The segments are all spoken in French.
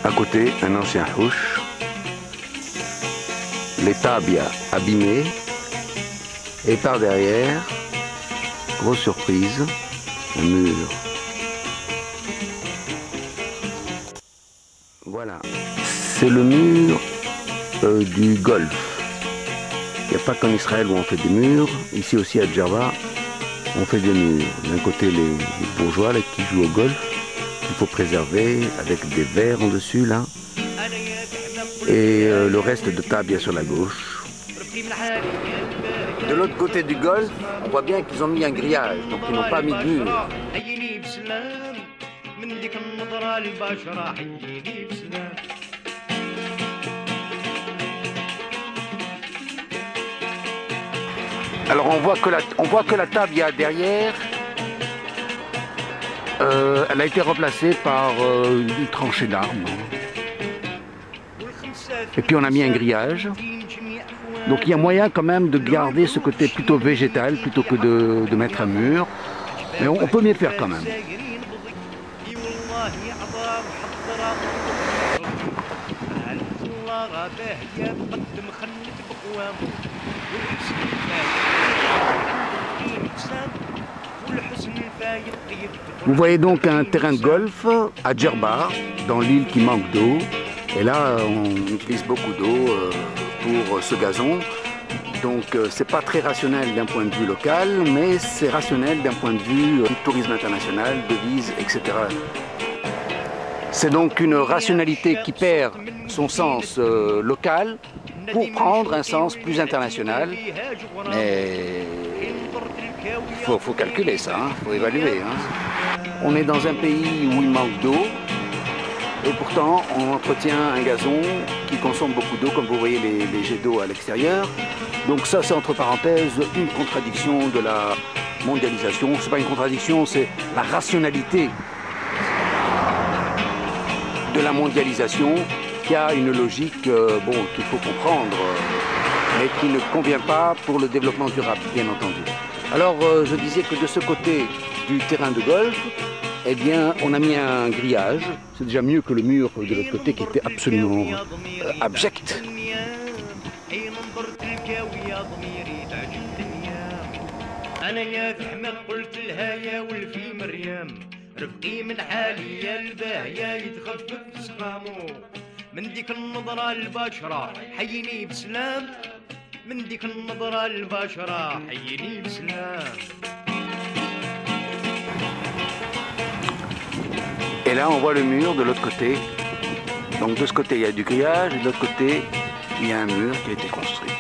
À côté, un ancien houche. Les tabias abîmées. Et par derrière, grosse surprise, un mur. Voilà, c'est le mur du Golfe. Il n'y a pas qu'en Israël où on fait des murs. Ici aussi à Djerba, on fait des murs. D'un côté, les bourgeois là, qui jouent au golf, qu'il faut préserver avec des verres en dessus là. Et le reste de tabia sur la gauche. De l'autre côté du golfe, on voit bien qu'ils ont mis un grillage, donc ils n'ont pas mis de mur. Alors on voit que la tabia derrière, elle a été remplacée par une tranchée d'armes. Et puis on a mis un grillage. Donc il y a moyen quand même de garder ce côté plutôt végétal plutôt que de mettre un mur. Mais on peut mieux faire quand même. Vous voyez donc un terrain de golf à Djerba, dans l'île qui manque d'eau. Et là, on utilise beaucoup d'eau pour ce gazon. Donc c'est pas très rationnel d'un point de vue local, mais c'est rationnel d'un point de vue du tourisme international, devises, etc. C'est donc une rationalité qui perd son sens local pour prendre un sens plus international. Mais il faut calculer ça, il faut évaluer. On est dans un pays où il manque d'eau. Et pourtant, on entretient un gazon qui consomme beaucoup d'eau, comme vous voyez les jets d'eau à l'extérieur. Donc ça, c'est entre parenthèses une contradiction de la mondialisation. C'est pas une contradiction, c'est la rationalité de la mondialisation qui a une logique qu'il faut comprendre, mais qui ne convient pas pour le développement durable, bien entendu. Alors, je disais que de ce côté du terrain de golf, eh bien, on a mis un grillage. C'est déjà mieux que le mur de l'autre côté qui était absolument abject. Et là, on voit le mur de l'autre côté. Donc de ce côté, il y a du grillage, et de l'autre côté, il y a un mur qui a été construit.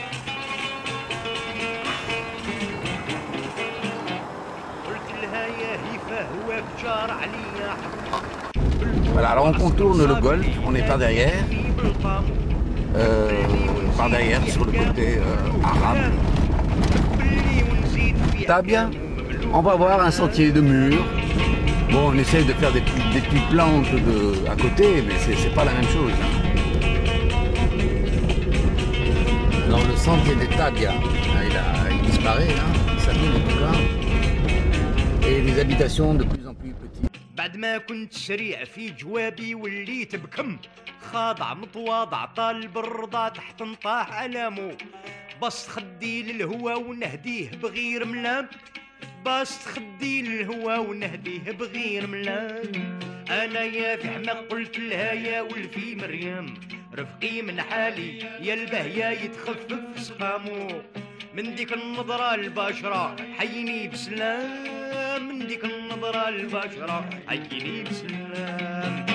Voilà, alors on contourne le golfe, on est par derrière. Sur le côté arabe. Tabia, on va voir un sentier de mur. Bon, on essaye de faire des petites plantes à côté, mais c'est pas la même chose. Alors le sentier des Tabias, il disparaît, il s'abîme en tout cas. Et des habitations de plus en plus petites. بعد ما كنت سريع في جوابي وليت بكم خاضع متواضع طالب الرضا تحت نطاح علامو بسط خدي للهوا ونهديه بغير ملام بسط خدي للهوا ونهديه بغير ملام انا يا في حماق قلت لها يا ولفي مريم رفقي من حالي يا البهيا يتخفف سقامو من ديك النظرة البشرة حيني بسلام من ديك النظرة البشرة حيني بسلام